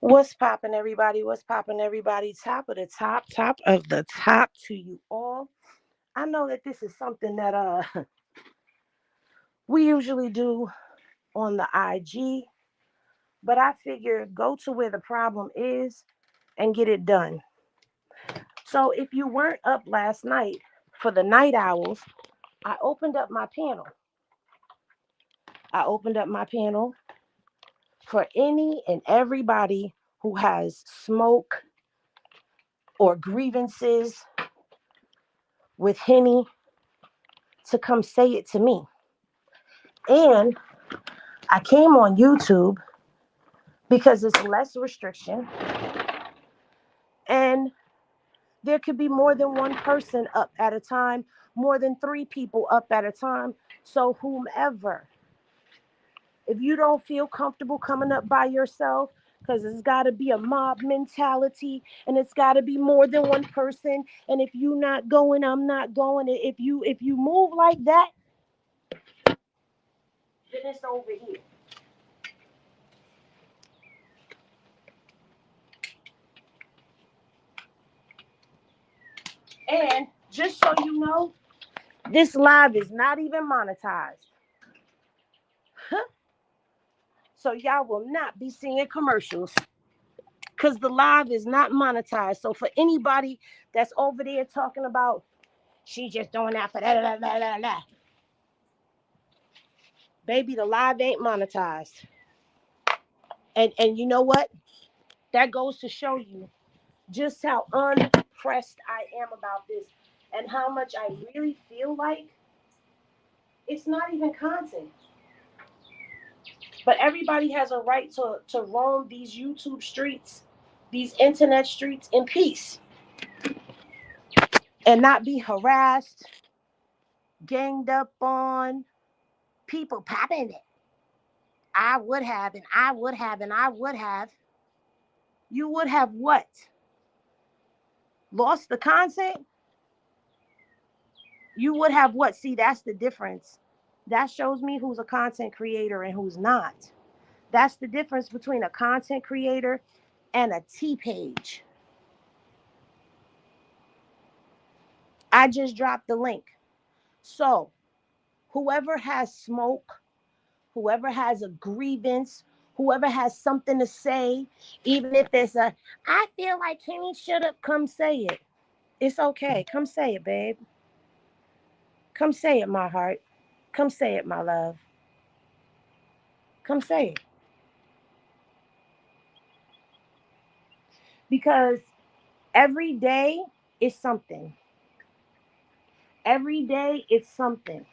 What's poppin', everybody? What's poppin', everybody? Top of the top, top of the top to you all. I know that this is something that we usually do on the IG, but I figure go to where the problem is and get it done. So if you weren't up last night for the night owls, I opened up my panel. I opened up my panel for any and everybody who has smoke or grievances with Henny to come say it to me. And I came on YouTube because it's less restriction and there could be more than one person up at a time, more than three people up at a time. So, whomever, if you don't feel comfortable coming up by yourself, because it's got to be a mob mentality and it's got to be more than one person. And if you not going, I'm not going. If you move like that, then it's over here. And just so you know, this live is not even monetized. So y'all will not be seeing commercials because the live is not monetized. So for anybody that's over there talking about she just doing that for that, baby, the live ain't monetized. And you know what? That goes to show you just how unpressed I am about this and how much I really feel like it's not even content. But everybody has a right to roam these YouTube streets, these internet streets in peace and not be harassed, ganged up on, people popping it. I would have, and I would have, and I would have. You would have what? Lost the content? You would have what? See, that's the difference. That shows me who's a content creator and who's not. That's the difference between a content creator and a T page. I just dropped the link. So, whoever has smoke, whoever has a grievance, whoever has something to say, even if there's I feel like Kenny should have, come say it. It's okay. Come say it, babe. Come say it, my heart. Come say it, my love. Come say it. Because every day is something. Every day is something.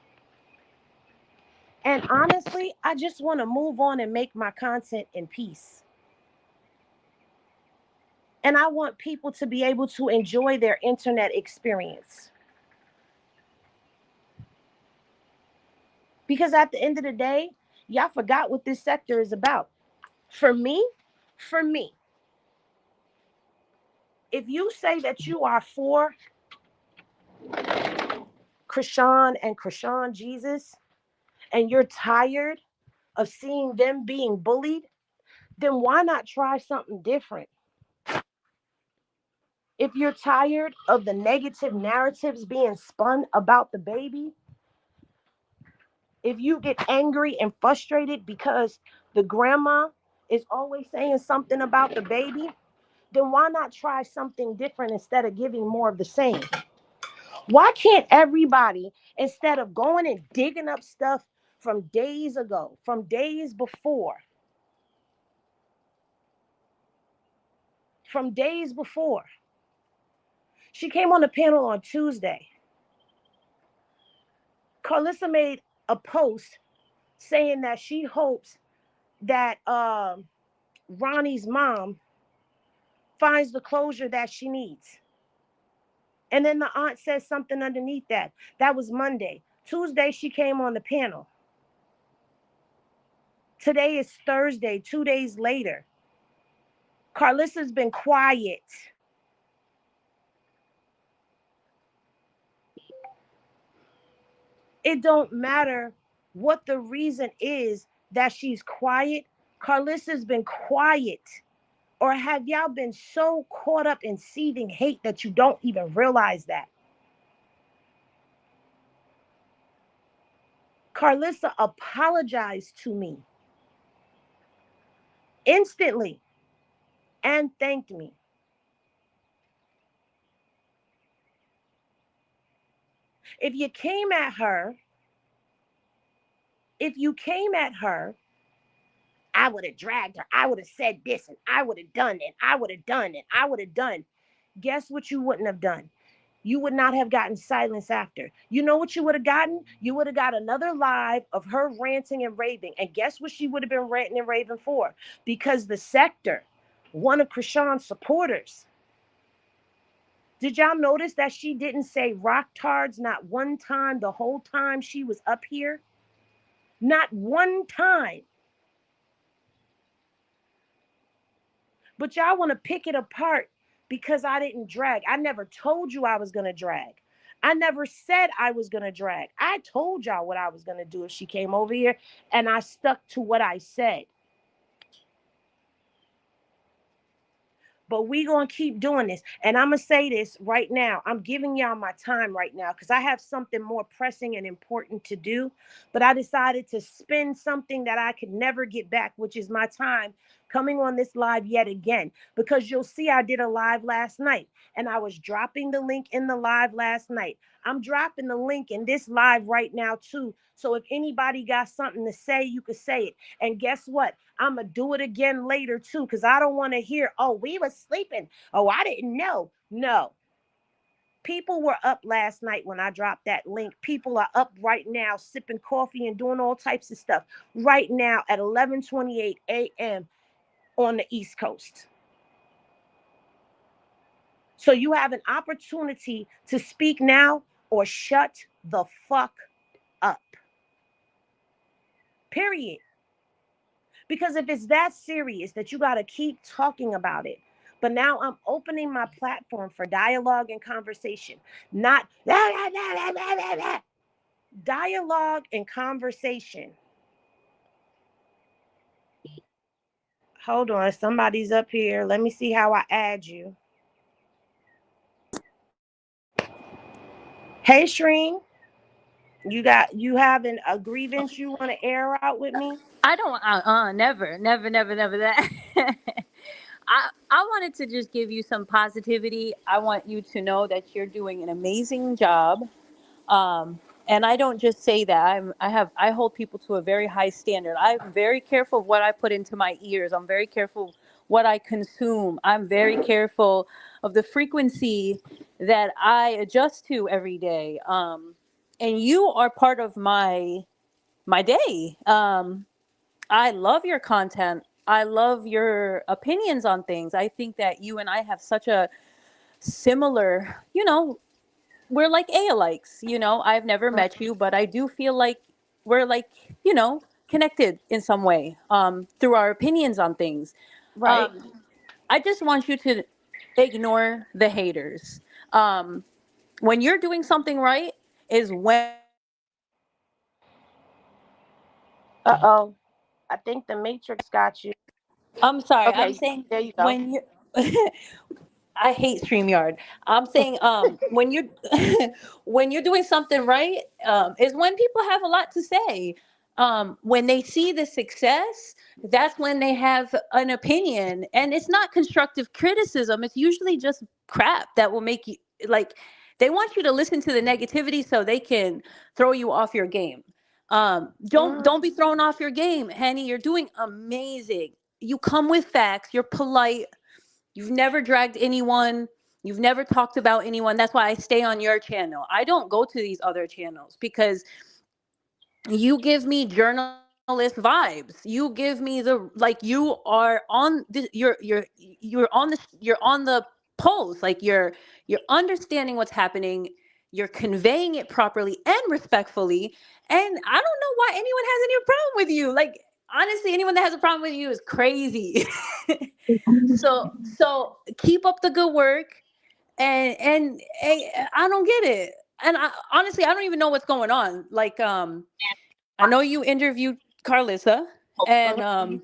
And honestly, I just want to move on and make my content in peace. And I want people to be able to enjoy their internet experience. Because at the end of the day, y'all forgot what this sector is about. For me, for me, if you say that you are for Chrisean and Chrisean Jesus, and you're tired of seeing them being bullied, then why not try something different? If you're tired of the negative narratives being spun about the baby, if you get angry and frustrated because the grandma is always saying something about the baby, then why not try something different instead of giving more of the same? Why can't everybody, instead of going and digging up stuff from days ago, from days before, from days before, she came on the panel on Tuesday. Karlissa made a post saying that she hopes that Ronnie's mom finds the closure that she needs. And then the aunt says something underneath that. That was Monday. Tuesday, she came on the panel. Today is Thursday, 2 days later. Karlissa's been quiet. It don't matter what the reason is that she's quiet. Karlissa's been quiet. Or have y'all been so caught up in seething hate that you don't even realize that? Karlissa apologized to me instantly and thanked me. If you came at her, if you came at her, I would have dragged her. I would have said this and I would have done and I would have done and I would have done. Guess what you wouldn't have done? You would not have gotten silence after. You know what you would have gotten? You would have got another live of her ranting and raving. And guess what she would have been ranting and raving for? Because the sector, one of chrisean's supporters, did y'all notice that she didn't say rock tards not one time the whole time she was up here? Not one time. But y'all want to pick it apart because I didn't drag. I never told you I was going to drag. I never said I was going to drag. I told y'all what I was going to do if she came over here, and I stuck to what I said. But we gonna keep doing this. And I'm gonna say this right now. I'm giving y'all my time right now because I have something more pressing and important to do. But I decided to spend something that I could never get back, which is my time coming on this live yet again. Because you'll see I did a live last night and I was dropping the link in the live last night. I'm dropping the link in this live right now too. So if anybody got something to say, you could say it. And guess what? I'm going to do it again later too, because I don't want to hear, oh, we were sleeping. Oh, I didn't know. No. People were up last night when I dropped that link. People are up right now sipping coffee and doing all types of stuff right now at 11:28 a.m. on the East Coast. So you have an opportunity to speak now or shut the fuck up. Period. Because if it's that serious that you got to keep talking about it. But now I'm opening my platform for dialogue and conversation, not dialogue and conversation. Hold on, somebody's up here. Let me see how I add you. Hey, Shreen, you having a grievance you want to air out with me? I don't. Never, never, never, never that. I wanted to just give you some positivity. I want you to know that you're doing an amazing job. Um, and I don't just say that. I hold people to a very high standard. I'm very careful of what I put into my ears. I'm very careful what I consume. I'm very careful of the frequency that I adjust to every day. And you are part of my day. I love your content. I love your opinions on things. I think that you and I have such a similar, we're like alikes. I've never met you, but I do feel like we're like, connected in some way through our opinions on things. Right. Um, I just want you to ignore the haters. Um, when you're doing something right is when Uh oh. I think the Matrix got you. I'm sorry, I'm Okay, saying there you go. when you I hate StreamYard. I'm saying when you're when you're doing something right, is when people have a lot to say. When they see the success, that's when they have an opinion. And it's not constructive criticism. It's usually just crap that will make you like they want you to listen to the negativity so they can throw you off your game. Don't be thrown off your game, Henny. You're doing amazing. You come with facts, you're polite, you've never dragged anyone. You've never talked about anyone. That's why I stay on your channel. I don't go to these other channels because you give me journalist vibes. You give me the like you are on the, you're on the pulse. Like you're understanding what's happening. You're conveying it properly and respectfully. And I don't know why anyone has any problem with you. Like honestly, anyone that has a problem with you is crazy. So keep up the good work and I don't get it. And honestly, I don't even know what's going on. Like I know you interviewed Karlissa and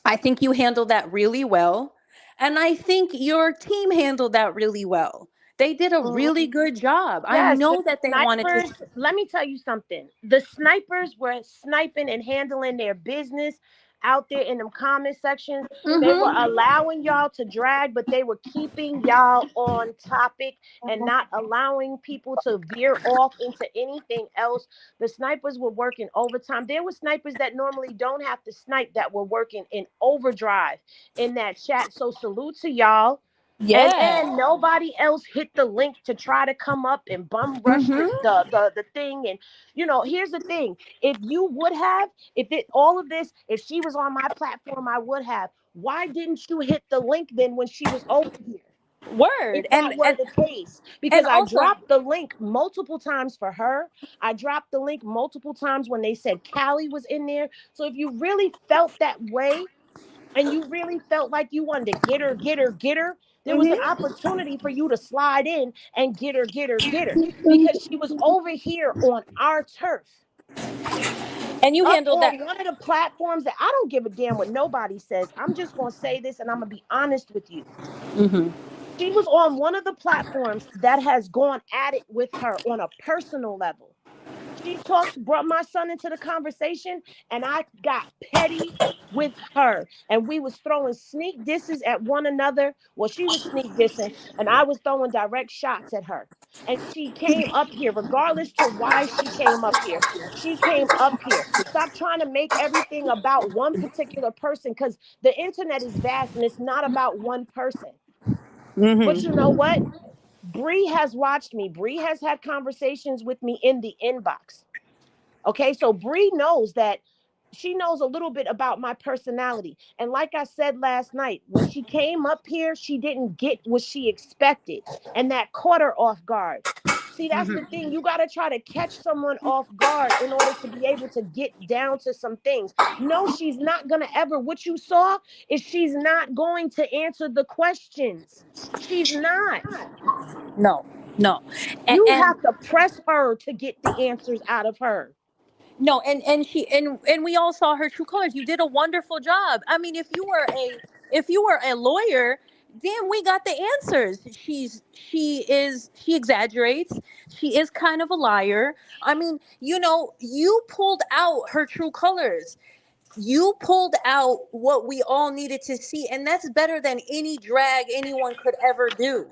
I think you handled that really well. And I think your team handled that really well. They did a Mhm. really good job. I Yes, the know that they wanted to. snipers, let me tell you something. The snipers were sniping and handling their business out there in them comment sections. They were Mm-hmm. allowing y'all to drag, but they were keeping y'all on topic and not allowing people to veer off into anything else. The snipers were working overtime. There were snipers that normally don't have to snipe that were working in overdrive in that chat. So salute to y'all. And Yeah. then nobody else hit the link to try to come up and bum rush Mm-hmm. the thing. And here's the thing: if you would have, if it all of this, if she was on my platform, I would have. Why didn't you hit the link then when she was over here? If Word. that were the case, And because I also, dropped the link multiple times for her. I dropped the link multiple times when they said Callie was in there. So if you really felt that way, and you really felt like you wanted to get her, there was an hmm opportunity for you to slide in and get her, because she was over here on our turf, and you up handled that. on one of the platforms that I don't give a damn what nobody says. I'm just going to say this and I'm going to be honest with you. hmm She was on one of the platforms that has gone at it with her on a personal level. She brought my son into the conversation, and I got petty with her. And we was throwing sneak disses at one another. Well, she was sneak dissing, and I was throwing direct shots at her. And she came up here, regardless to why she came up here. She came up here. Stop trying to make everything about one particular person, because the internet is vast and it's not about one person. But you hmm know what? Bree has watched me. Bree has had conversations with me in the inbox. Okay, so Bree knows that, she knows a little bit about my personality. And like I said last night, when she came up here, she didn't get what she expected. And that caught her off guard. See, that's the thing. You got to try to catch someone off guard in order to be able to get down to some things. No, she's not going to ever. What you saw is she's not going to answer the questions. She's not. No, no, You and have to press her to get the answers out of her. no, and we all saw her true colors. You did a wonderful job. I mean, if you were a lawyer, damn, we got the answers. She exaggerates. She is kind of a liar. I mean, you pulled out her true colors. You pulled out what we all needed to see, and that's better than any drag anyone could ever do.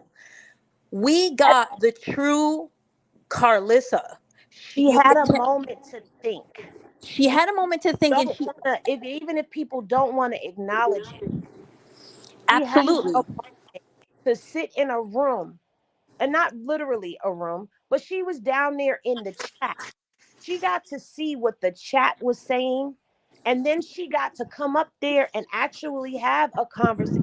We got the true Karlissa. She had a moment to think. She had a moment to think, and Don't she want to, if even if people don't want to acknowledge it, she had a absolutely. moment to sit in a room, and not literally a room, but she was down there in the chat. She got to see what the chat was saying, and then she got to come up there and actually have a conversation,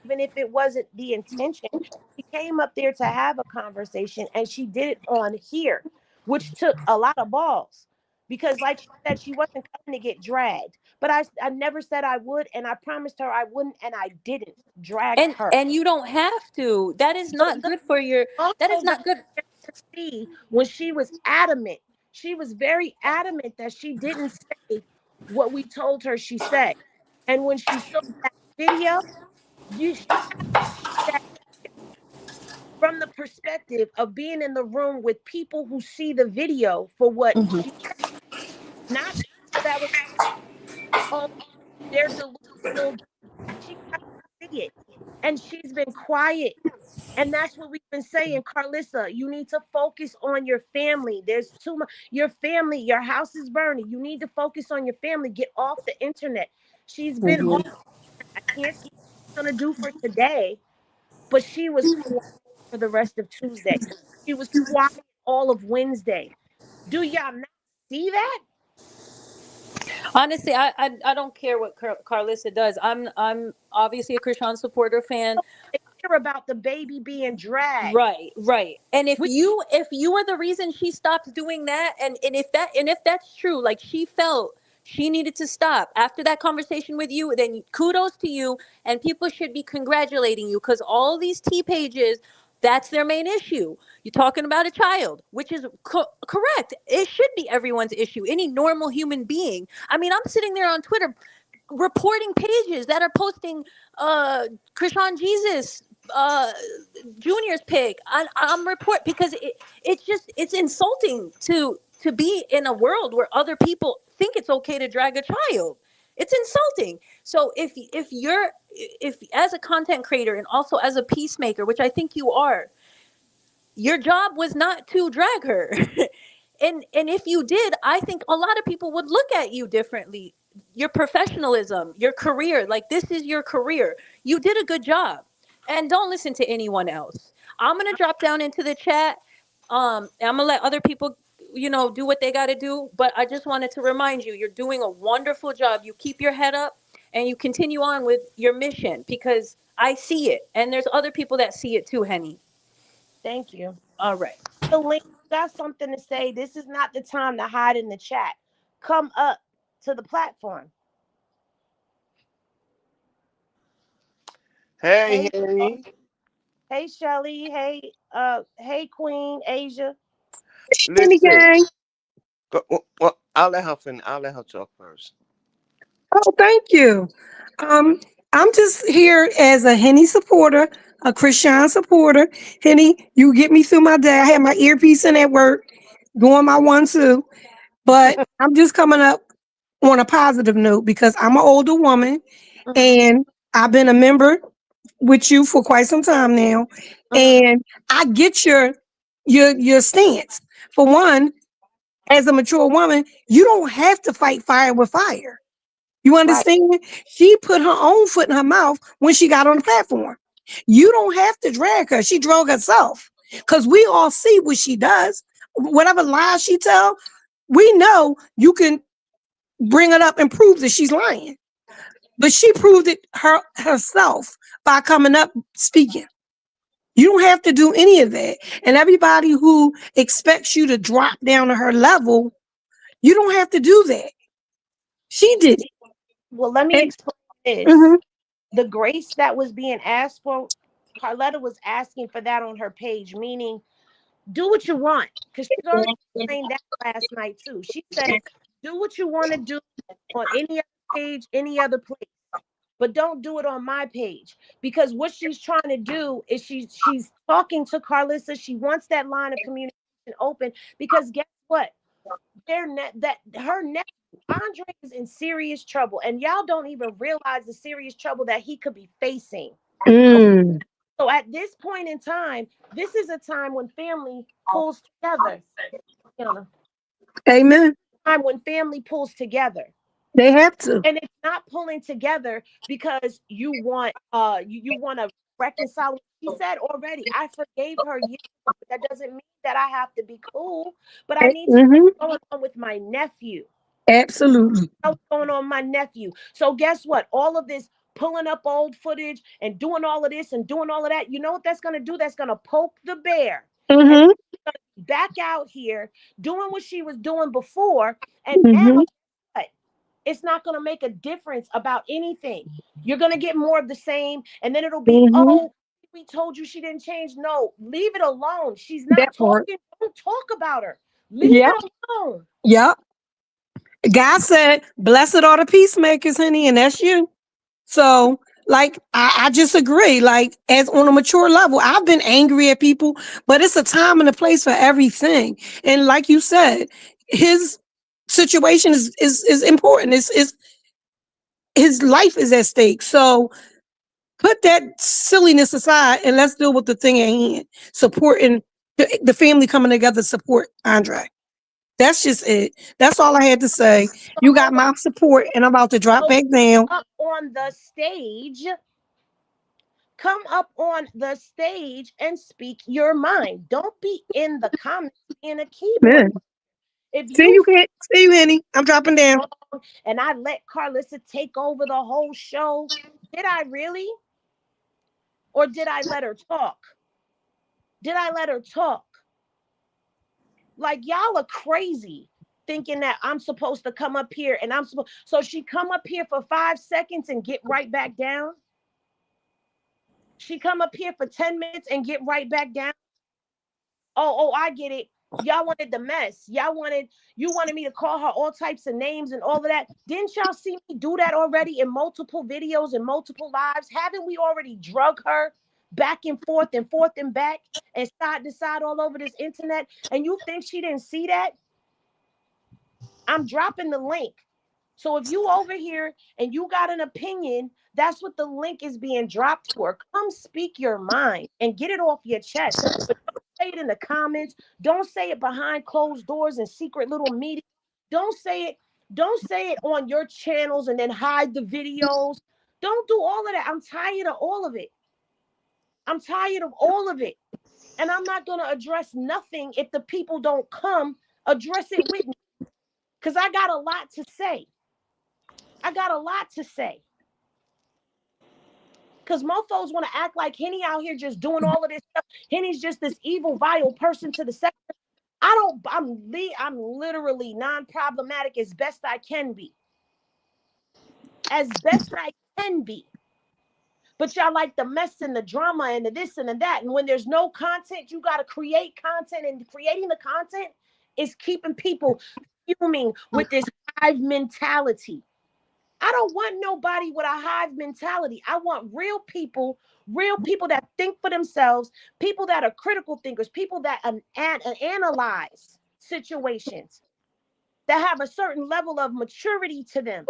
even if it wasn't the intention. She came up there to have a conversation, and she did it on here, which took a lot of balls, because like she said, she wasn't coming to get dragged. But I never said I would, and I promised her I wouldn't, and I didn't drag her. And you don't have to. That is But not good for your. That is also got not good. to see when she was adamant. She was very adamant that she didn't say what we told her she said. And when she showed that video, she had that from the perspective of being in the room with people who see the video for what Mhm. she, not people that was, oh, they're delusional. She got to see it. And she's been quiet. And that's what we've been saying, Karlissa. You need to focus on your family. There's too much. Your family, your house is burning. You need to focus on your family. Get off the internet. She's been off. Mhm. I can't see what she's gonna do for today, but she was quiet for the rest of Tuesday. She was quiet all of Wednesday. Do y'all not see that? Honestly, I don't care what Carlissa does. I'm obviously a Krishan supporter fan. They care about the baby being dragged. Right, right. And We if you were the reason she stopped doing that, and if that's true, like she felt she needed to stop after that conversation with you, then kudos to you, and people should be congratulating you, because all these T pages, that's their main issue. You're talking about a child, which is correct. It should be everyone's issue. Any normal human being. I mean, I'm sitting there on Twitter. reporting pages that are posting Krishan Jesus Junior's pick. I'm report because it's just it's insulting to be in a world where other people think it's okay to drag a child. It's insulting. So if as a content creator and also as a peacemaker, which I think you are, your job was not to drag her. And if you did, I think a lot of people would look at you differently. Your professionalism, your career, like this is your career. You did a good job. And don't listen to anyone else. I'm going to drop down into the chat. And I'm going to let other people do what they got to do, but I just wanted to remind you, you're doing a wonderful job. You keep your head up and you continue on with your mission because I see it and there's other people that see it too, Henny. Thank you. All right. The link got something to say. This is not the time to hide in the chat. Come up to the platform. Hey, Hey, Henny. hey, Shelly. Hey, Queen Asia. Any Listen, gang. well, I'll let her finish. I'll let her talk first. Oh, thank you. Um, I'm just here as a Henny supporter, a Christian supporter. Henny, you get me through my day. I had my earpiece in at work, doing my 1-2. But I'm just coming up on a positive note because I'm an older woman Mhm, and I've been a member with you for quite some time now. mhm. And I get your stance. For one, as a mature woman, you don't have to fight fire with fire. You Right. understand? She put her own foot in her mouth when she got on the platform. You don't have to drag her. She drug herself. Because we all see what she does. Whatever lies she tell, we know you can bring it up and prove that she's lying. But she proved it herself by coming up speaking. You don't have to do any of that. And everybody who expects you to drop down to her level, you don't have to do that. She did it. Well, let me And, explain this. mhm, The grace that was being asked for, Carletta was asking for that on her page, meaning do what you want. Because she's already explained that last night too. She said, do what you want to do on any other page, any other place. But don't do it on my page. Because what she's trying to do is she's talking to Carlissa. She wants that line of communication open. Because guess what? That her nephew Andre is in serious trouble, and y'all don't even realize the serious trouble that he could be facing. Okay, mm, so at this point in time, this is a time when family pulls together. You know, this amen. time when family pulls together, They have to. and it's not pulling together because you want to reconcile. She said already, I forgave her years ago, but that doesn't mean that I have to be cool. But I need to Hmm. know what's going on with my nephew. Absolutely. What's going on with my nephew? So guess what? All of this pulling up old footage and doing all of this and doing all of that. You know what that's going to do? That's going to poke the bear. And Hmm. back out here doing what she was doing before. And now Hmm. what? It's not going to make a difference about anything. You're going to get more of the same. And then it'll be, Hmm. oh, we told you she didn't change. No, leave it alone. She's not That part. talking. Don't talk about her. Leave Yep. it alone. Yep. God said, blessed are the peacemakers, honey, and that's you. So, like, I just agree. Like, as on a mature level, I've been angry at people, but it's a time and a place for everything. And like you said, his situation is important. It's his life is at stake. So put that silliness aside and let's deal with the thing at hand. Supporting the family coming together to support Andre. That's just it. That's all I had to say. You got So, my support, and I'm about to drop so back down. up on the stage, come up on the stage and speak your mind. Don't be in the comments being a keyboard. Man. If See you you, kid. See you, Henny. I'm dropping down. feel wrong and I let Carlissa take over the whole show, did I really? Or did I let her talk? Did I let her talk? Like y'all are crazy thinking that I'm supposed to come up here and I'm supposed so she come up here for 5 seconds and get right back down. She come up here for 10 minutes and get right back down. Oh, I get it. Y'all wanted the mess. You wanted me to call her all types of names and all of that. Didn't y'all see me do that already in multiple videos and multiple lives? Haven't we already drug her back and forth and back and side to side all over this internet? And you think she didn't see that? I'm dropping the link. So if you over here and you got an opinion, that's what the link is being dropped for. Come speak your mind and get it off your chest. But don't say it in the comments. Don't say it behind closed doors and secret little meetings. Don't say it. Don't say it on your channels and then hide the videos. Don't do all of that. I'm tired of all of it. I'm tired of all of it. And I'm not going to address nothing if the people don't come address it with me. Because I got a lot to say. I got a lot to say. Because mofos want to act like Henny out here just doing all of this stuff. Henny's just this evil, vile person to the sector. I'm literally non-problematic as best I can be. As best I can be. But y'all like the mess and the drama and the this and the that. And when there's no content, you got to create content. And creating the content is keeping people fuming with this hive mentality. I don't want nobody with a hive mentality. I want real people that think for themselves, people that are critical thinkers, people that analyze situations, that have a certain level of maturity to them.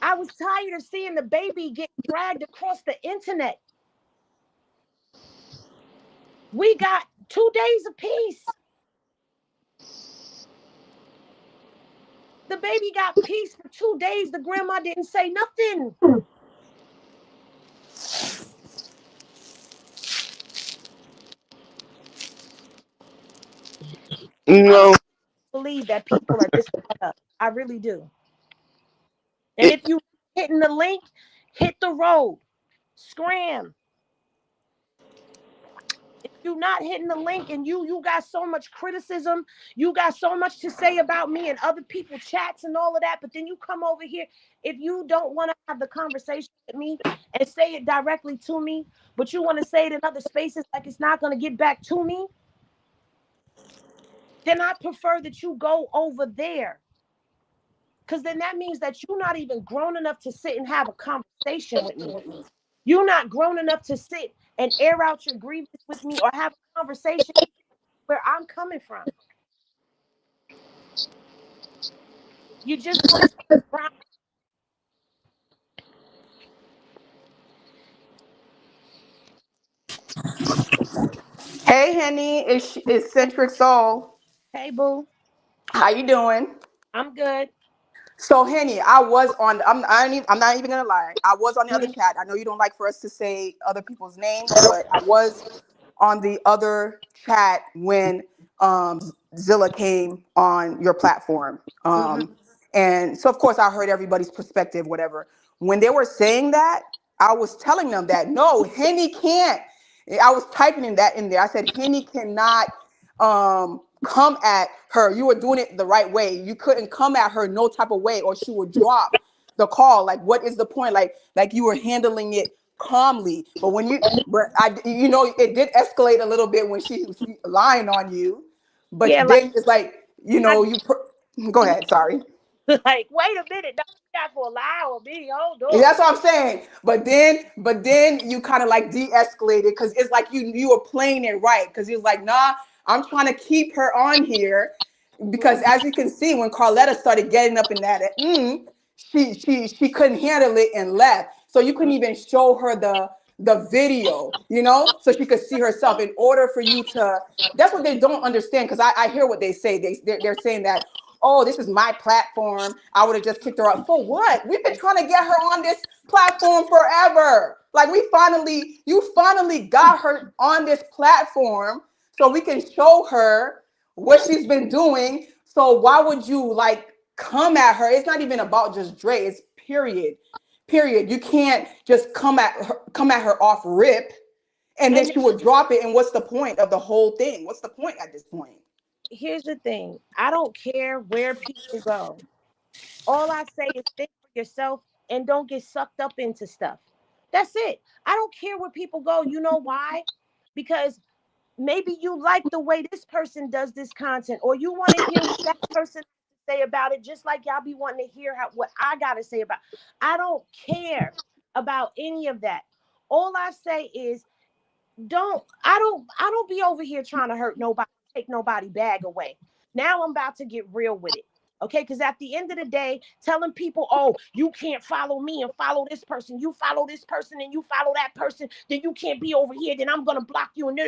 I was tired of seeing the baby get dragged across the internet. We got 2 days of peace. The baby got peace for 2 days. The grandma didn't say nothing. You I know, believe that people are this up. I really do. And it, if you hitting the link, hit the road. Scram. If you're not hitting the link and you got so much criticism, you got so much to say about me and other people chats and all of that, but then you come over here, if you don't want to have the conversation with me and say it directly to me, but you want to say it in other spaces like it's not going to get back to me, then I prefer that you go over there. Because then that means that you're not even grown enough to sit and have a conversation with me. You're not grown enough to sit and air out your grievance with me or have a conversation where I'm coming from. You just want to say, Hey, Henny, it's Centric Soul. hey, boo, How you doing? I'm good. So, Henny, I was on. I'm not even gonna lie. I was on the other Mhm, chat. I know you don't like for us to say other people's names, but I was on the other chat when Zilla came on your platform. mhm. And so, of course, I heard everybody's perspective, whatever. When they were saying that, I was telling them that no, Henny can't. I was typing in that in there. I said Henny cannot come at her. You were doing it the right way. You couldn't come at her no type of way, or she would drop the call. Like, what is the point? Like you were handling it calmly. But it did escalate a little bit when she was lying on you. But Yeah, like then it's like, I go ahead. Sorry. like, wait a minute, don't you got for a lie on me. Hold And on. that's what I'm saying. But then you kind of like de-escalated because it's like you were playing it right because he was like, nah, I'm trying to keep her on here because as you can see, when Carletta started getting up in that, she couldn't handle it and left. So you couldn't even show her the video, so she could see herself. In order for you to, that's what they don't understand because I hear what they say. They're saying that, oh, this is my platform. I would have just kicked her out. For what? We've been trying to get her on this platform forever. Like you finally got her on this platform so we can show her what she's been doing. So why would you like come at her? It's not even about just Dre. It's period. Period. You can't just come at her off rip and then And she would drop it. And what's the point of the whole thing? What's the point at this point? here's the thing. I don't care where people go. All I say is think for yourself and don't get sucked up into stuff. That's it. I don't care where people go. You know why? Because maybe you like the way this person does this content, or you want to hear what that person has to say about it, just like y'all be wanting to hear what I gotta say about. I don't care about any of that. All I say is, I don't be over here trying to hurt nobody, take nobody bag away. Now I'm about to get real with it. Okay, because at the end of the day, telling people, oh, you can't follow me and follow this person, you follow this person and you follow that person, then you can't be over here, then I'm gonna block you and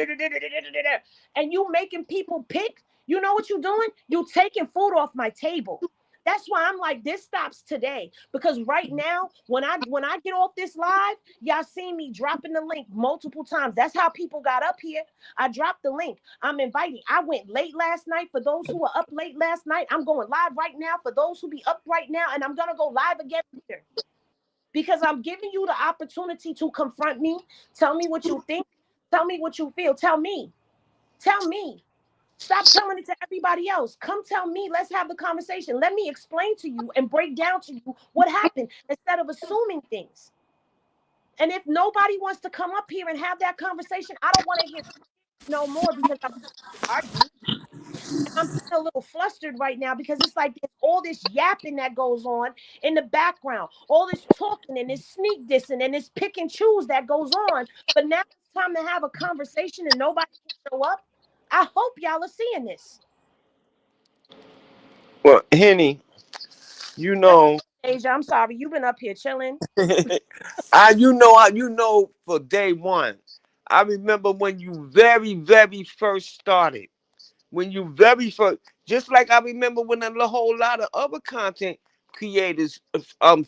you making people pick, you know what you doing? You taking food off my table. That's why I'm like, this stops today. Because right now, when I get off this live, y'all seen me dropping the link multiple times. That's how people got up here. I dropped the link. I'm inviting. I went late last night for those who were up late last night. I'm going live right now for those who be up right now. And I'm going to go live again later because I'm giving you the opportunity to confront me. Tell me what you think. Tell me what you feel. Tell me. Tell me. Stop telling it to everybody else. Come tell me. Let's have the conversation. Let me explain to you and break down to you what happened instead of assuming things. And if nobody wants to come up here and have that conversation, I don't want to hear no more because I'm argue. And I'm getting a little flustered right now because it's like there's all this yapping that goes on in the background, all this talking and this sneak dissing and this pick and choose that goes on. But now it's time to have a conversation and nobody can show up. I hope y'all are seeing this. Well, Henny, you Go know, ahead, Asia. I'm sorry. You've been up here chilling. for day one. I remember when you very, very first started. When you very first, just like I remember when a whole lot of other content creators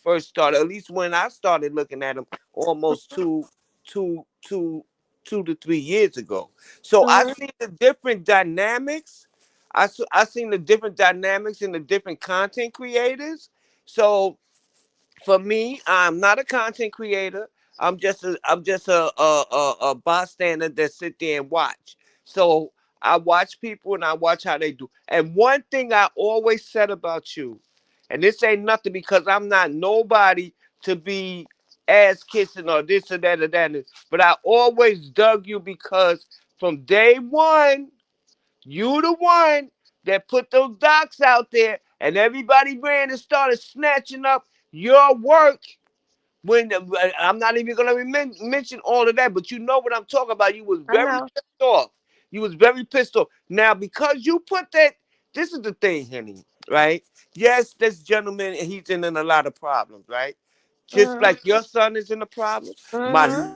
first started. At least when I started looking at them, almost two, two, 2 to 3 years ago. So I Mm-hmm. see the different dynamics. I seen the different dynamics in the different content creators. So for me, I'm not a content creator. I'm just a bystander that sit there and watch. So I watch people and I watch how they do. And one thing I always said about you, and this ain't nothing because I'm not nobody to be ass kissing or this or that or that, but I always dug you because from day one, you the one that put those docs out there, and everybody ran and started snatching up your work. I'm not even gonna mention all of that, but you know what I'm talking about. You was I very know. pissed off. You was very pissed off. Now because you put that, this is the thing, Henny. Right? Yes, this gentleman, he's in a lot of problems. Right? Just Mm-hmm. like your son is in a problem, my Mm-hmm.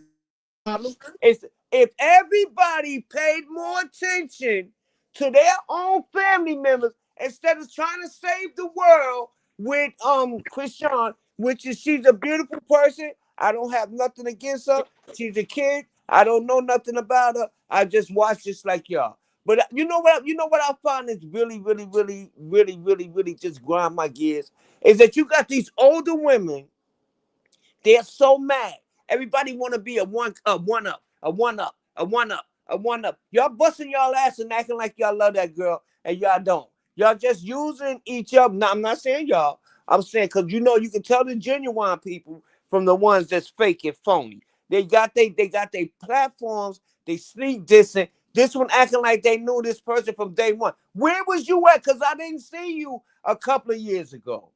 problem is if everybody paid more attention to their own family members instead of trying to save the world with Chrisean, which is she's a beautiful person. I don't have nothing against her. She's a kid. I don't know nothing about her. I just watch just like y'all. But you know what? You know what I find is really just grind my gears is that you got these older women. They're so mad. Everybody want to be a one up, a one up, a one up, a one up. Y'all busting y'all ass and acting like y'all love that girl, and y'all don't. Y'all just using each other. Now, I'm not saying y'all. I'm saying because you know you can tell the genuine people from the ones that's fake and phony. They got they platforms. They sneak dissing. This one acting like they knew this person from day one. Where was you at? Because I didn't see you a couple of years ago.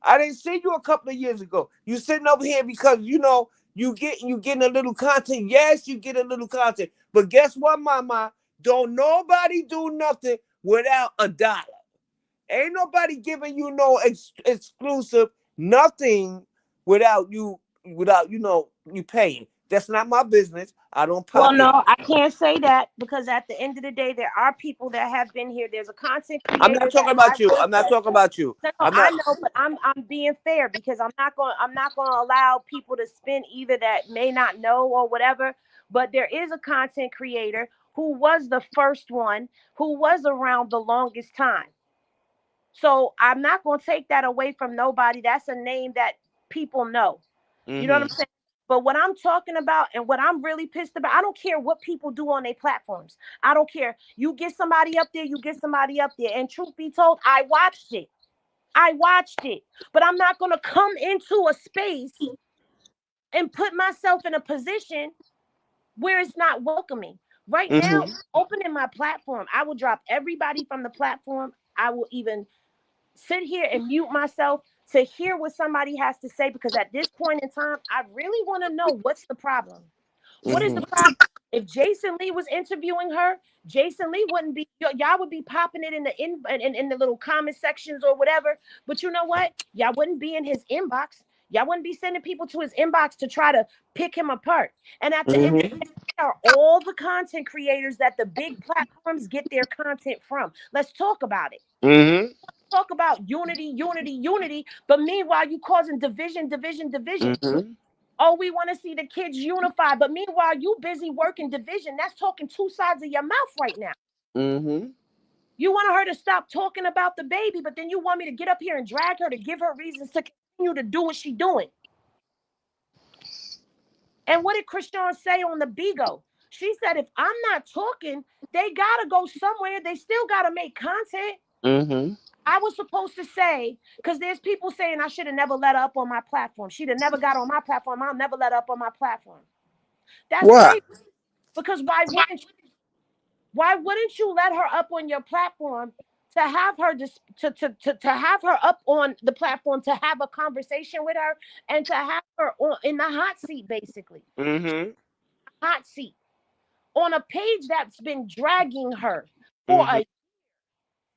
I didn't see you a couple of years ago. You sitting over here because you know you getting a little content. Yes, you get a little content. But guess what, mama? Don't nobody do nothing without a dollar. Ain't nobody giving you no exclusive nothing without you paying. That's not my business. I don't Well, pocket. no, I can't say that because at the end of the day, there are people that have been here. There's a content I'm not creator talking that about I you. work I'm not with. talking about you. No, no, I'm I not. know, but I'm being fair because I'm not gonna allow people to spin either that may not know or whatever. But there is a content creator who was the first one who was around the longest time. So I'm not gonna take that away from nobody. That's a name that people know. You know what Hmm. I'm saying? But what I'm talking about and what I'm really pissed about, I don't care what people do on their platforms. I don't care. You get somebody up there, you get somebody up there. And truth be told, I watched it. I watched it. But I'm not going to come into a space and put myself in a position where it's not welcoming. Right now, Mhm. opening my platform, I will drop everybody from the platform. I will even sit here and mute myself to hear what somebody has to say, because at this point in time, I really want to know what's the problem. What is the Mhm. problem? If Jason Lee was interviewing her, Jason Lee wouldn't be, y'all would be popping it in the in the little comment sections or whatever. But you know what? Y'all wouldn't be in his inbox. Y'all wouldn't be sending people to his inbox to try to pick him apart. And at the end of Mhm. the day, are all the content creators that the big platforms get their content from. Let's talk about it. Mhm. Talk about unity, unity, unity. But meanwhile, you causing division, division, division. Mhm. Oh, we want to see the kids unified. But meanwhile, you busy working division. That's talking two sides of your mouth right now. Mhm. You want her to stop talking about the baby, but then you want me to get up here and drag her to give her reasons to continue to do what she's doing. And what did Christian say on the Bigo? She said, if I'm not talking, they got to go somewhere. They still got to make content. Mhm. I was supposed to say, because there's people saying I should have never let her up on my platform. She'd have never got on my platform. I'll never let her up on my platform. That's Why? crazy. Because why wouldn't you let her up on your platform to have her to have her up on the platform, to have a conversation with her, and to have her on in the hot seat, basically Mhm. hot seat on a page that's been dragging her for Mhm. a.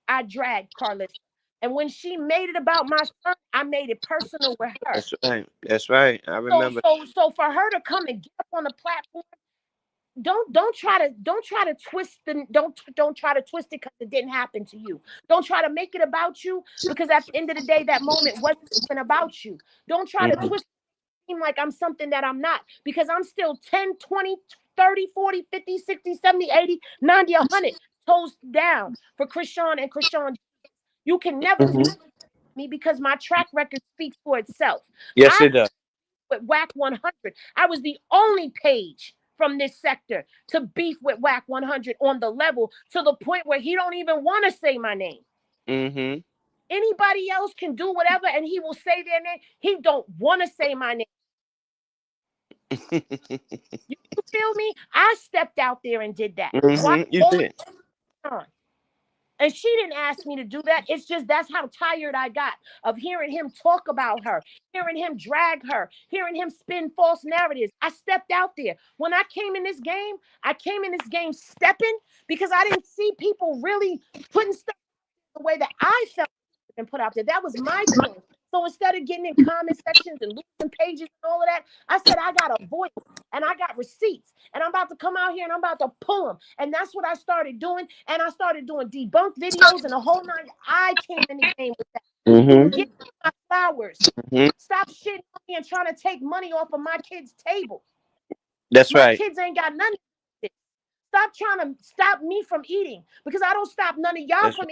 I dragged Karlissa, and when she made it about my son, I made it personal with her. That's right. That's right. I So remember. so so for her to come and get up on the platform, don't try to twist the don't try to twist it because it didn't happen to you. Don't try to make it about you, because at the end of the day, that moment wasn't even about you. Don't try to Mhm. twist it like I'm something that I'm not, because I'm still 10, 20, 30, 40, 50, 60, 70, 80, 90, 100 toes down for Krishan and Krishan. You can never Mhm. take me because my track record speaks for itself. Yes, I it does. with WAC 100. I was the only page from this sector to beef with WAC 100 on the level, to the point where he don't even want to say my name. Mhm. Anybody else can do whatever and he will say their name. He don't want to say my name. You feel me? I stepped out there and did that. Why? Mhm. You All did. the time. And she didn't ask me to do that. It's just that's how tired I got of hearing him talk about her, hearing him drag her, hearing him spin false narratives. I stepped out there. When I came in this game, I came in this game stepping, because I didn't see people really putting stuff the way that I felt and put out there. That was my choice. So instead of getting in comment sections and losing pages and all of that, I said I got a voice and I got receipts, and I'm about to come out here and I'm about to pull them. And that's what I started doing. And I started doing debunk videos and the whole nine. I came in the game with that. Mhm. Give me my flowers. Mhm. Stop shitting on me and trying to take money off of my kids' table. That's My right. kids ain't got none of this. Stop trying to stop me from eating, because I don't stop none of y'all That's from.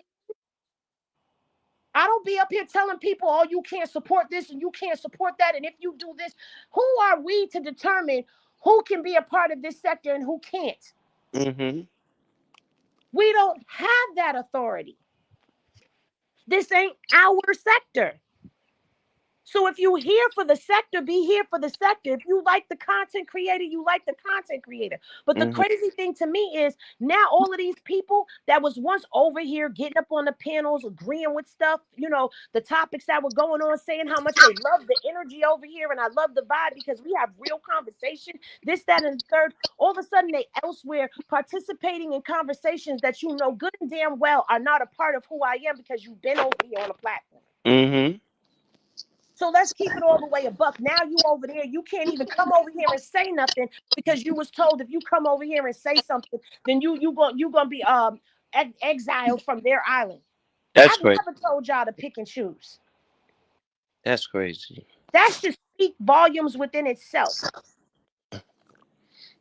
I don't be up here telling people, oh, you can't support this and you can't support that. And if you do this, who are we to determine who can be a part of this sector and who can't? right. Mhm. We don't have that authority. This ain't our sector. So if you here for the sector, be here for the sector. If you like the content creator, you like the content creator. But the Mhm. crazy thing to me is now all of these people that was once over here getting up on the panels, agreeing with stuff, the topics that were going on, saying how much they love the energy over here and I love the vibe because we have real conversation, this, that, and the third. All of a sudden they elsewhere participating in conversations that you know good and damn well are not a part of who I am, because you've been over here on a platform. Mhm. So let's keep it all the way a buck. Now you over there, you can't even come over here and say nothing, because you was told if you come over here and say something, then you gonna be exiled from their island. That's I've crazy. never told y'all to pick and choose. That's crazy. That should speak volumes within itself.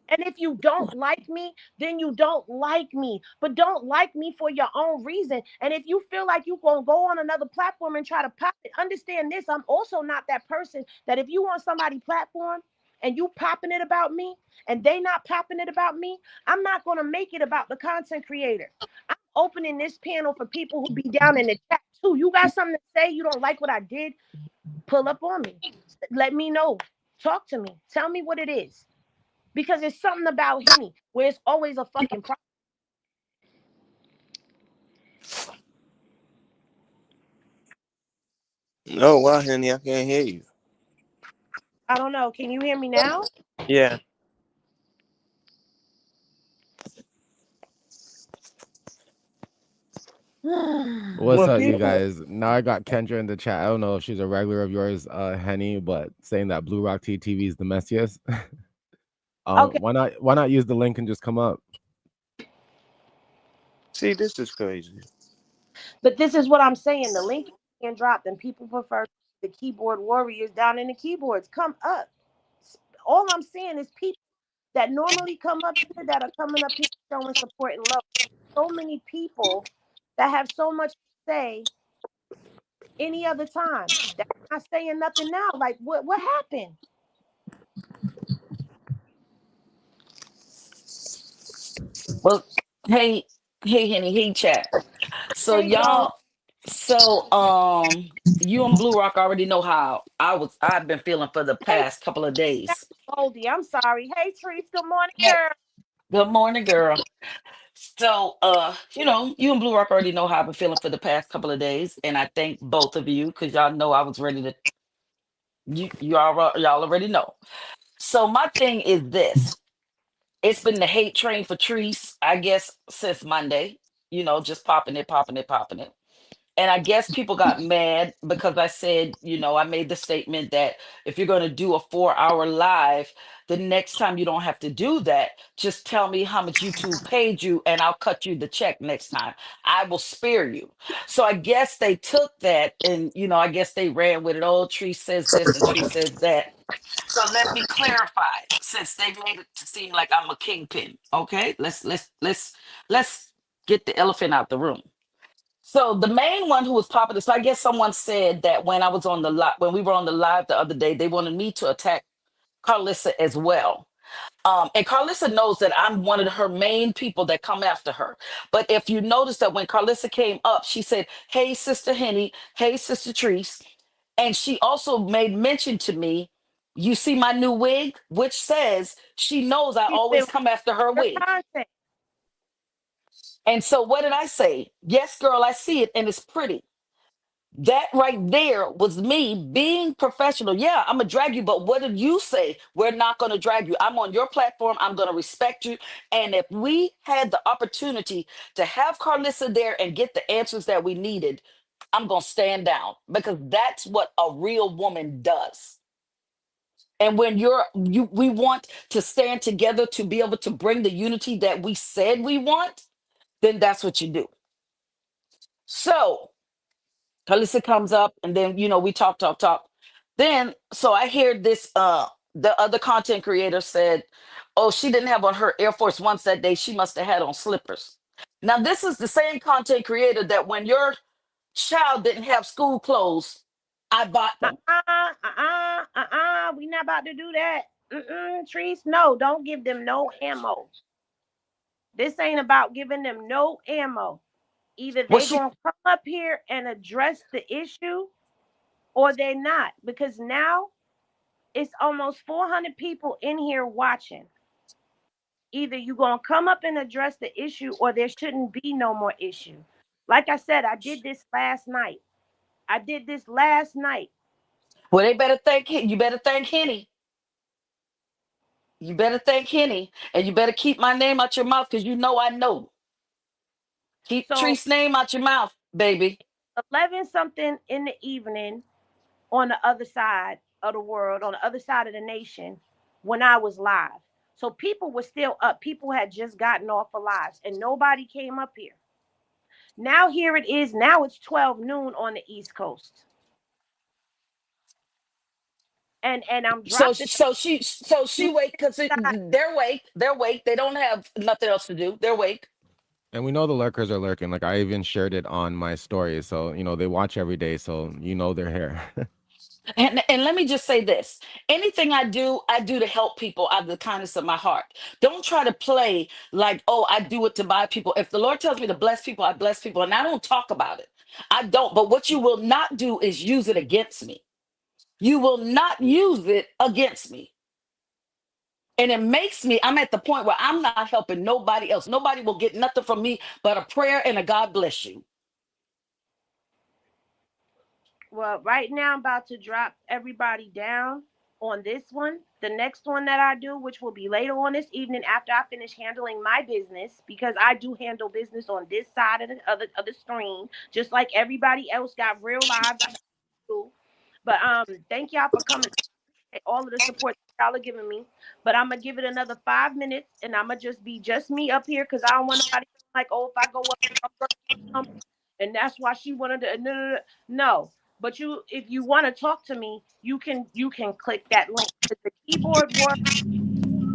And if you don't like me, then you don't like me. But don't like me for your own reason. And if you feel like you're going to go on another platform and try to pop it, understand this. I'm also not that person that if you want somebody platform and you popping it about me and they not popping it about me, I'm not going to make it about the content creator. I'm opening this panel for people who be down in the chat too. You got something to say? You don't like what I did? Pull up on me. Let me know. Talk to me. Tell me what it is. because it's something about Henny where it's always a fucking problem. Oh, well, honey, I can't hear you. I don't know. Can you hear me now? Yeah. What's Well, up, you people. guys? Now I got Kendra in the chat. I don't know if she's a regular of yours, Henny, but saying that Blue Rock TV is the messiest. Okay, why not use the link and just come up? See, this is crazy. but this is what I'm saying. The link is being dropped, and people prefer the keyboard warriors down in the keyboards. Come up. All I'm saying is people that normally come up here that are coming up here showing support and love. So many people that have so much to say any other time. That's not saying nothing now. Like what happened? Well, hey, hey, Henny, hey, chat. So Hey Gold. y'all, you and Blue Rock already know how I've been feeling for the Hey past couple of days. Goldie, I'm sorry. Hey Trees, good morning, girl. Good morning, girl. So, you and Blue Rock already know how I've been feeling for the past couple of days, and I thank both of you because y'all know I was ready to. Y'all already know. So my thing is this: it's been the hate train for Treese, I guess, since Monday. Just popping it, popping it, popping it. And I guess people got mad because I said, I made the statement that if you're going to do a 4 hour live, the next time you don't have to do that. Just tell me how much YouTube paid you and I'll cut you the check next time. I will spare you. So I guess they took that and, I guess they ran with it. Oh, Tree says this and Tree says that. So let me clarify, since they made it to seem like I'm a kingpin. Okay, let's get the elephant out the room. So the main one who was popular. So I guess someone said that when I was on the live, when we were on the live the other day, they wanted me to attack Karlissa as well. And Carlissa knows that I'm one of her main people that come after her. But if you notice that when Carlissa came up, she said, "Hey, Sister Henny. Hey, Sister Treese," and she also made mention to me. You see my new wig, which says she knows I She said always come after her your wig. content. And so what did I say? Yes, girl, I see it and it's pretty. That right there was me being professional. Yeah, I'm gonna drag you, but what did you say? We're not gonna drag you. I'm on your platform. I'm gonna respect you. And if we had the opportunity to have Carlissa there and get the answers that we needed, I'm gonna stand down because that's what a real woman does. And when we want to stand together to be able to bring the unity that we said we want, then that's what you do. So Kalisa comes up and then we talk, talk, talk. Then so I hear this the other content creator said, "Oh, she didn't have on her Air Force Ones that day. She must have had on slippers." Now this is the same content creator that when your child didn't have school clothes, I bought them. We not about to do that. Trees, no, don't give them no ammo. This ain't about giving them no ammo. Either Well, they she gonna come up here and address the issue or they're not. Because now it's almost 400 people in here watching. Either you gonna come up and address the issue or there shouldn't be no more issue. Like I said, I did this last night. I did this last night. well, you better thank Henny. You better thank Henny. And you better keep my name out your mouth because you know I know. Keep So Tree's name out your mouth, baby. 11 something in the evening on the other side of the world, on the other side of the nation, when I was live. So people were still up. People had just gotten off of lives and nobody came up here. Now here it is. Now it's 12 noon on the East Coast. And I'm dropping So she wake because side. they're wake. They're wake. They don't have nothing else to do. They're wake. And we know the lurkers are lurking. Like I even shared it on my story, so they watch every day, so they're here. And let me just say this. Anything I do to help people out of the kindness of my heart. Don't try to play like, oh, I do it to buy people. If the Lord tells me to bless people, I bless people. And I don't talk about it. I don't. But what you will not do is use it against me. You will not use it against me. And it makes me, I'm at the point where I'm not helping nobody else. Nobody will get nothing from me but a prayer and a God bless you. Well, right now I'm about to drop everybody down on this one. The next one that I do, which will be later on this evening after I finish handling my business, because I do handle business on this side of the screen, just like everybody else got real lives. I do. But thank y'all for coming. All of the support that y'all are giving me. But I'm gonna give it another 5 minutes, and I'm gonna just be just me up here because I don't want nobody feeling like, oh, if I go up, I'm gonna get something, and that's why she wanted to. No, no, no, no. But you, if you want to talk to me, you can click that link. The keyboard warrior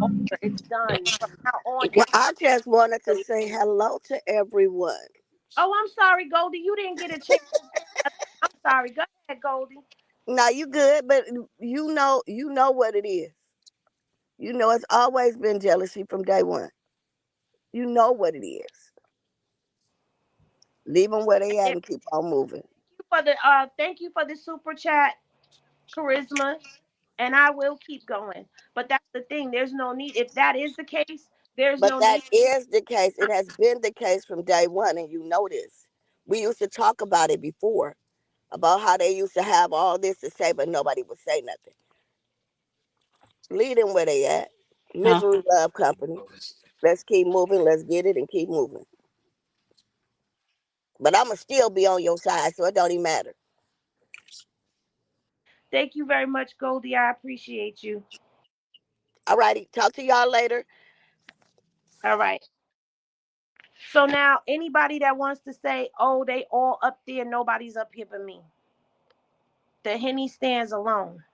over. It's done from now on. Well, I just wanted to say hello to everyone. Oh, I'm sorry, Goldie. You didn't get a chance. I'm sorry. Go ahead, Goldie. Now you good, but you know what it is. You know it's always been jealousy from day one. You know what it is. Leave them where they at And and keep on moving. thank you for the super chat, Charisma. And I will keep going. But that's the thing. There's no need. If that is the case, there's But no that need. is the case. It has been the case from day one, and you know this. We used to talk about it before, about how they used to have all this to say, but nobody would say nothing. Leave them where they at. Huh? Misery love company. Let's keep moving. Let's get it and keep moving. But I'ma still be on your side, so it don't even matter. Thank you very much, Goldie. I appreciate you. All righty. Talk to y'all later. All right. So now, anybody that wants to say, oh, they all up there, nobody's up here but me. The Henny stands alone.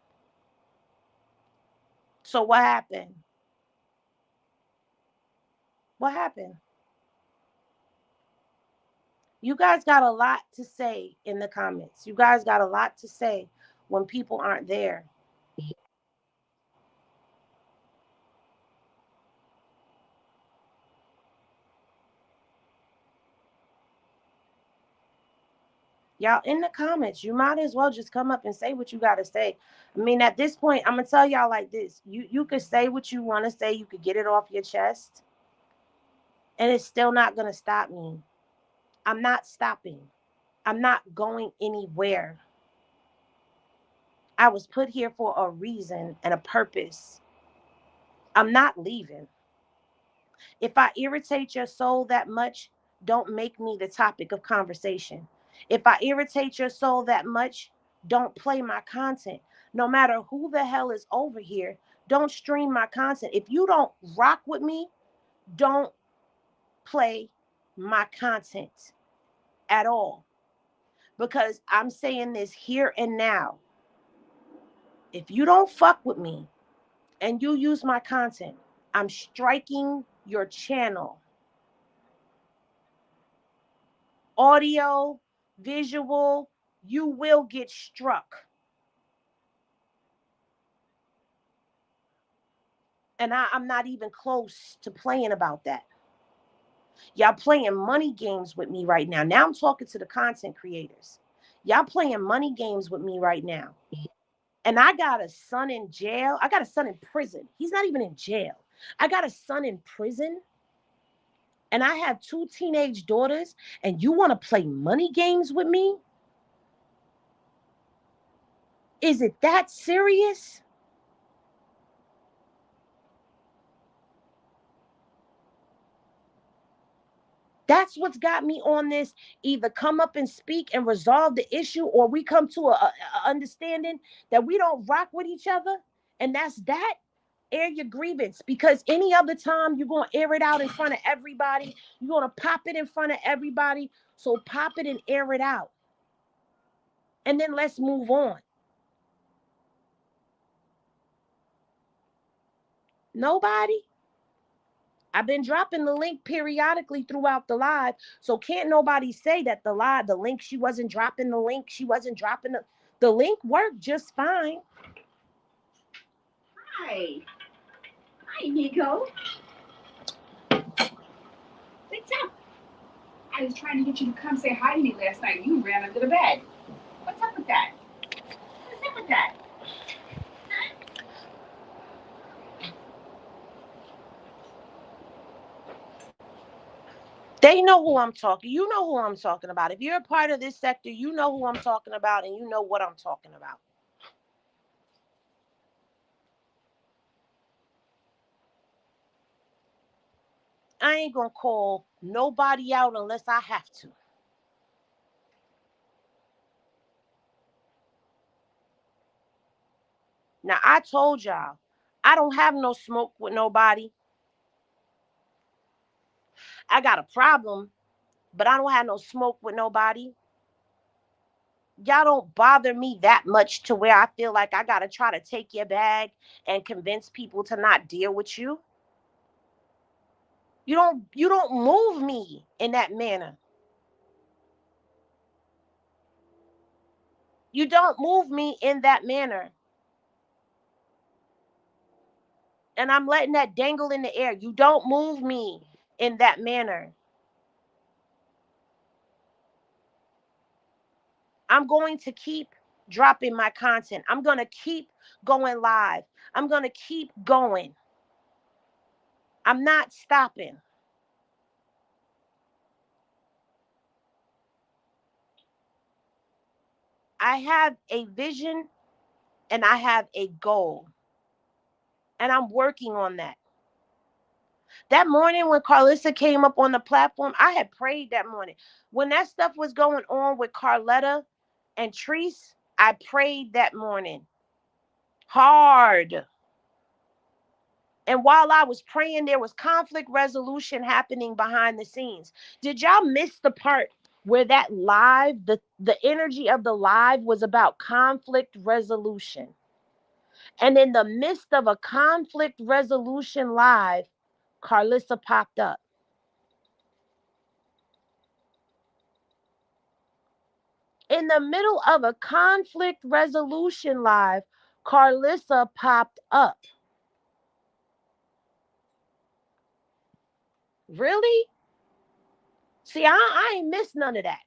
So what happened? What happened? You guys got a lot to say in the comments. You guys got a lot to say when people aren't there. Y'all in the comments, you might as well just come up and say what you got to say. I mean, at this point, I'm gonna tell y'all like this: you could say what you want to say, you could get it off your chest, and it's still not gonna stop me. I'm not stopping. I'm not going anywhere. I was put here for a reason and a purpose. I'm not leaving. If I irritate your soul that much, don't make me the topic of conversation. If I irritate your soul that much, don't play my content. No matter who the hell is over here, don't stream my content. If you don't rock with me, don't play my content at all. Because I'm saying this here and now. If you don't fuck with me and you use my content, I'm striking your channel. Audio, visual, you will get struck. And I'm not even close to playing about that. Y'all playing money games with me right now. Now I'm talking to the content creators. Y'all playing money games with me right now. And I got a son in jail. I got a son in prison. He's not even in jail. I got a son in prison. And I have two teenage daughters. And you want to play money games with me? Is it that serious? That's what's got me on this. Either come up and speak and resolve the issue, or we come to a understanding that we don't rock with each other. And that's that. Air your grievance, because any other time you're going to air it out in front of everybody. You're going to pop it in front of everybody. So pop it and air it out. And then let's move on. Nobody? I've been dropping the link periodically throughout the live. So can't nobody say that the link, she wasn't dropping the link. She wasn't dropping the link worked just fine. Hi. Hi, Nico. What's up? I was trying to get you to come say hi to me last night. You ran under the bed. What's up with that? What's up with that? They know who I'm talking. You know who I'm talking about. If you're a part of this sector, you know who I'm talking about and you know what I'm talking about. I ain't gonna call nobody out unless I have to. Now I told y'all, I don't have no smoke with nobody. I got a problem, but I don't have no smoke with nobody. Y'all don't bother me that much to where I feel like I gotta try to take your bag and convince people to not deal with you. You don't move me in that manner. You don't move me in that manner. And I'm letting that dangle in the air. You don't move me in that manner. I'm going to keep dropping my content. I'm going to keep going live. I'm going to keep going. I'm not stopping. I have a vision and I have a goal, and I'm working on that. That morning when Karlissa came up on the platform, I had prayed that morning. When that stuff was going on with Carletta and Treese, I prayed that morning hard. And while I was praying, there was conflict resolution happening behind the scenes. Did y'all miss the part where that live, the energy of the live was about conflict resolution? And in the midst of a conflict resolution live, Karlissa popped up. In the middle of a conflict resolution live, Karlissa popped up. Really? See, I ain't missed none of that.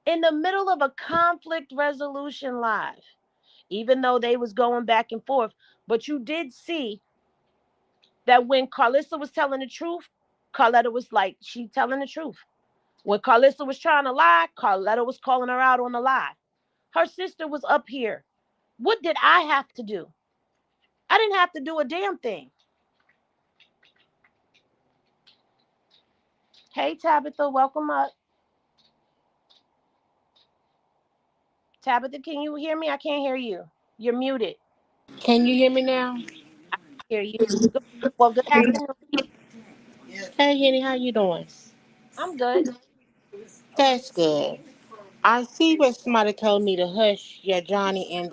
In the middle of a conflict resolution live, even though they was going back and forth, but you did see that when Karlissa was telling the truth, Carletta was like, she telling the truth. When Karlissa was trying to lie, Carletta was calling her out on the lie. Her sister was up here. What did I have to do? I didn't have to do a damn thing. Hey, Tabitha, welcome up. Tabitha, can you hear me? I can't hear you. You're muted. Can you hear me now? I hear you. Good, well, good afternoon. Hey, Jenny, how you doing? I'm good. That's good. I see where somebody told me to hush your Johnny in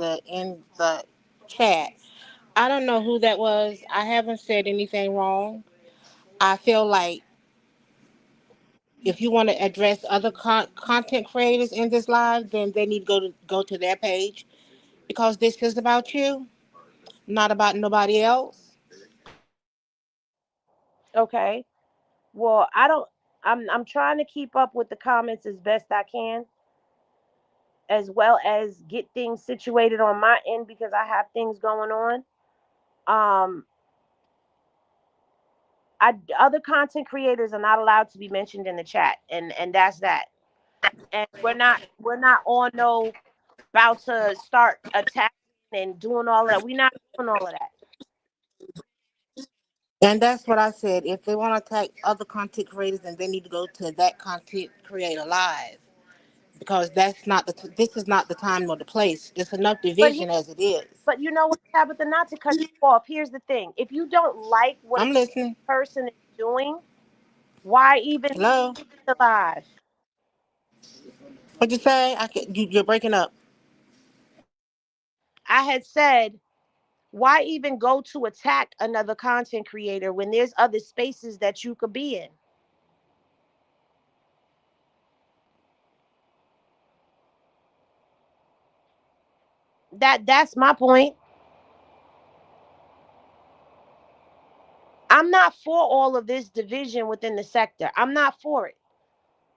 the chat. I don't know who that was. I haven't said anything wrong. I feel like if you want to address other content creators in this live, then they need to go to their page because this is about you, not about nobody else. Okay. Well, I don't. I'm trying to keep up with the comments as best I can, as well as get things situated on my end because I have things going on. Um, other content creators are not allowed to be mentioned in the chat, and that's that. And we're not on no about to start attacking and doing all of that. We're not doing all of that. And that's what I said. If they want to attack other content creators, then they need to go to that content creator live because that's not this is not the time nor the place. There's enough But here, division as it is. but you know what, Tabitha? Not to cut you off. Here's the thing: if you don't like what I'm listening. a person is doing, why even Hello. the live? What'd you say? You're breaking up. I had said, why even go to attack another content creator when there's other spaces that you could be in? That's my point. I'm not for all of this division within the sector. I'm not for it.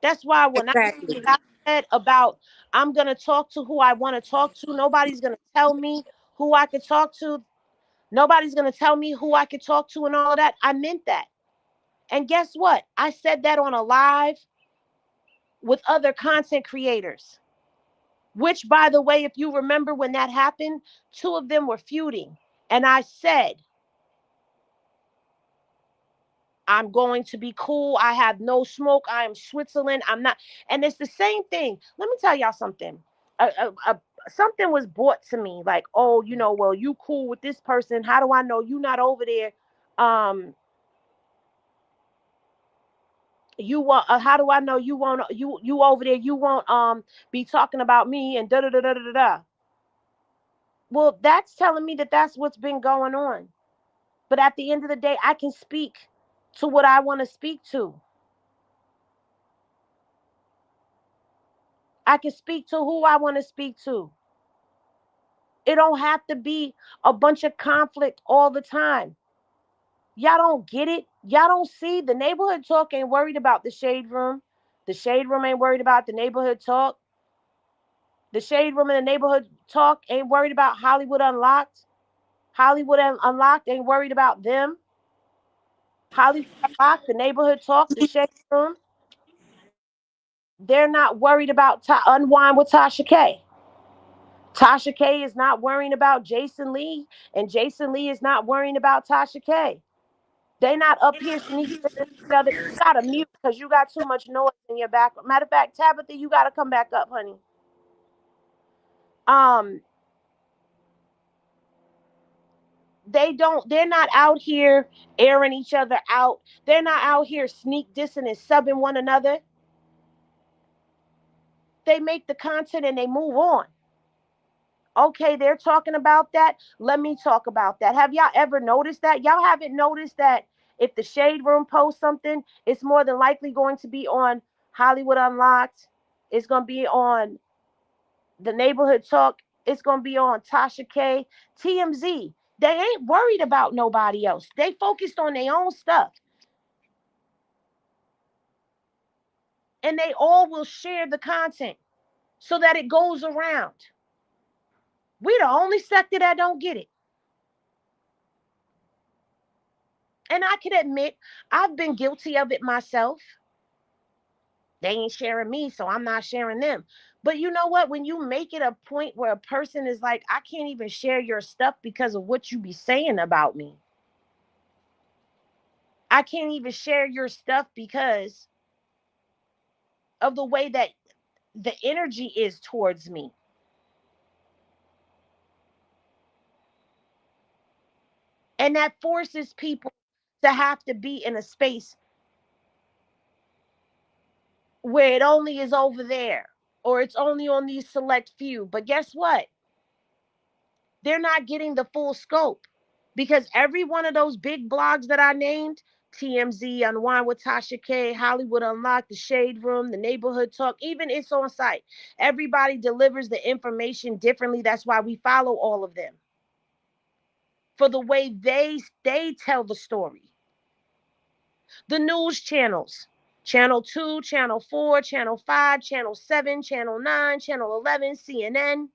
That's why when Exactly. I said about I'm gonna talk to who I want to talk to, nobody's gonna tell me who I could talk to. Nobody's gonna tell me who I could talk to and all of that. I meant that. And guess what? I said that on a live with other content creators, which, by the way, if you remember when that happened, two of them were feuding. And I said, I'm going to be cool. I have no smoke. I am Switzerland. I'm not. And it's the same thing. Let me tell y'all something. Something was brought to me like, oh, well, you cool with this person. How do I know you not over there? Um, you want? How do I know you won't? You over there? You won't be talking about me and da da da da da da. Well, that's telling me that that's what's been going on. But at the end of the day, I can speak to what I want to speak to. I can speak to who I want to speak to. It don't have to be a bunch of conflict all the time. Y'all don't get it. Y'all don't see the neighborhood talk ain't worried about the shade room. The shade room ain't worried about the neighborhood talk. The shade room and the neighborhood talk ain't worried about Hollywood Unlocked. Hollywood Unlocked ain't worried about them. Hollywood Unlocked, the neighborhood talk, the shade room, they're not worried about Unwind with Tasha K. Tasha K is not worrying about Jason Lee, and Jason Lee is not worrying about Tasha K. They not up here sneaking at each other. You gotta mute because you got too much noise in your back. Matter of fact, Tabitha, you gotta come back up, honey. Um, they're not out here airing each other out. They're not out here sneak dissing and subbing one another. They make the content and they move on. Okay, they're talking about that. Let me talk about that. Have y'all ever noticed that? Y'all haven't noticed that if the Shade Room posts something, it's more than likely going to be on Hollywood Unlocked. It's going to be on the Neighborhood Talk. It's going to be on Tasha K, TMZ. They ain't worried about nobody else. They focused on their own stuff. And they all will share the content so that it goes around. We the only sector that don't get it. And I can admit, I've been guilty of it myself. They ain't sharing me, so I'm not sharing them. But you know what? When you make it a point where a person is like, I can't even share your stuff because of what you be saying about me. I can't even share your stuff because of the way that the energy is towards me. And that forces people to have to be in a space where it only is over there or it's only on these select few. But guess what? They're not getting the full scope because every one of those big blogs that I named, TMZ, Unwind with Tasha K, Hollywood Unlocked, The Shade Room, The Neighborhood Talk, even It's On Site, everybody delivers the information differently. That's why we follow all of them for the way they tell the story. The news channels, Channel 2, Channel 4, Channel 5, Channel 7, Channel 9, Channel 11, CNN,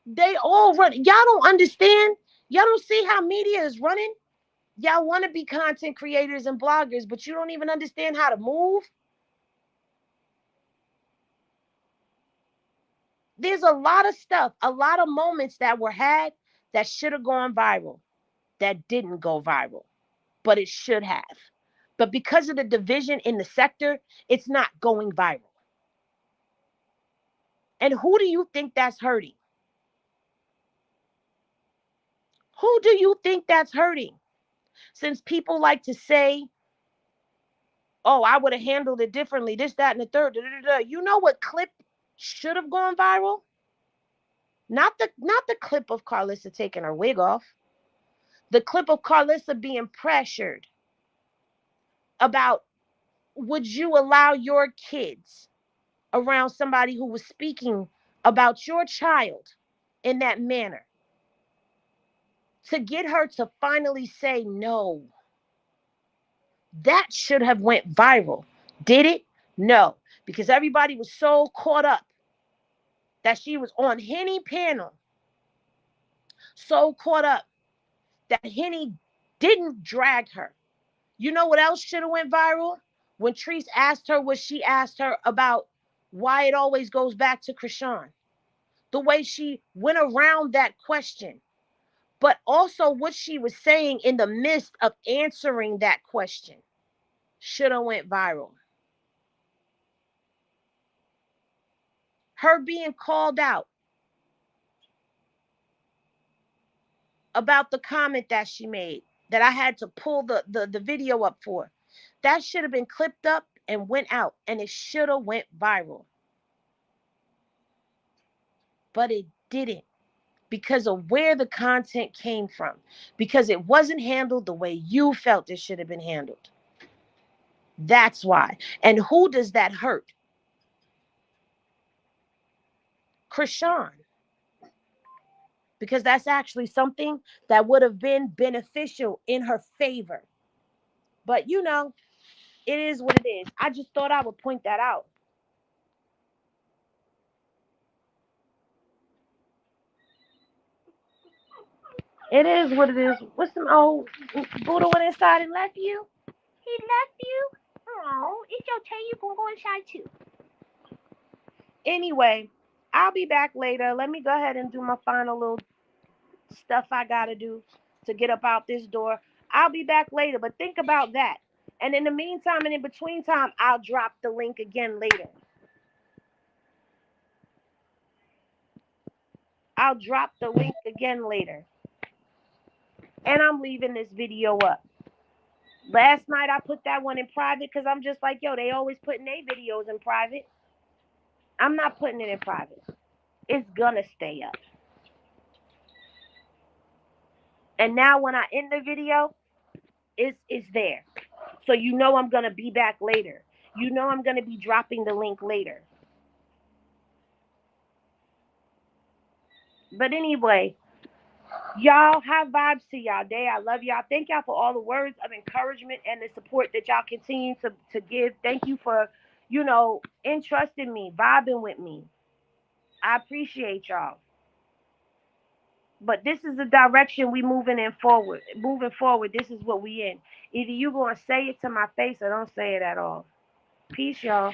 they all run. Y'all don't understand. Y'all don't see how media is running. Y'all want to be content creators and bloggers, but you don't even understand how to move. There's a lot of stuff, a lot of moments that were had that should have gone viral, that didn't go viral, but it should have. But because of the division in the sector, it's not going viral. And who do you think that's hurting? Who do you think that's hurting? Since people like to say, oh, I would have handled it differently, this, that, and the third. Da, da, da, da. You know what clip should have gone viral? Not the clip of Karlissa taking her wig off. The clip of Karlissa being pressured about, would you allow your kids around somebody who was speaking about your child in that manner? To get her to finally say no. That should have went viral. Did it? No, because everybody was so caught up that she was on Henny panel, so caught up that Henny Didn't drag her. You know what else should have went viral? When Treese asked her what she asked her about why it always goes back to Chrisean. The way she went around that question, but also what she was saying in the midst of answering that question should have went viral. Her being called out about the comment that she made that I had to pull the video up for. That should have been clipped up and went out, and it should have went viral. But it didn't, because of where the content came from, because it wasn't handled the way you felt it should have been handled. That's why. And who does that hurt? Chrisean. Because that's actually something that would have been beneficial in her favor. But it is what it is. I just thought I would point that out. It is what it is. What's some old Buddha went inside and left you? He left you? Oh, it's okay. You can go inside too. Anyway, I'll be back later. Let me go ahead and do my final little stuff I gotta do to get up out this door. I'll be back later, but think about that. And in the meantime and in between time, I'll drop the link again later. I'll drop the link again later. And I'm leaving this video up. Last night I put that one in private because I'm just like, yo, they always putting their videos in private. I'm not putting it in private. It's gonna stay up. And now when I end the video, it's there. So I'm gonna be back later. I'm gonna be dropping the link later. But anyway, y'all, have vibes to y'all day. I love y'all. Thank y'all for all the words of encouragement and the support that y'all continue to give. Thank you for, entrusting me, vibing with me. I appreciate y'all. But this is the direction we moving in forward. Moving forward, this is what we in. Either you gonna say it to my face or don't say it at all. Peace, y'all.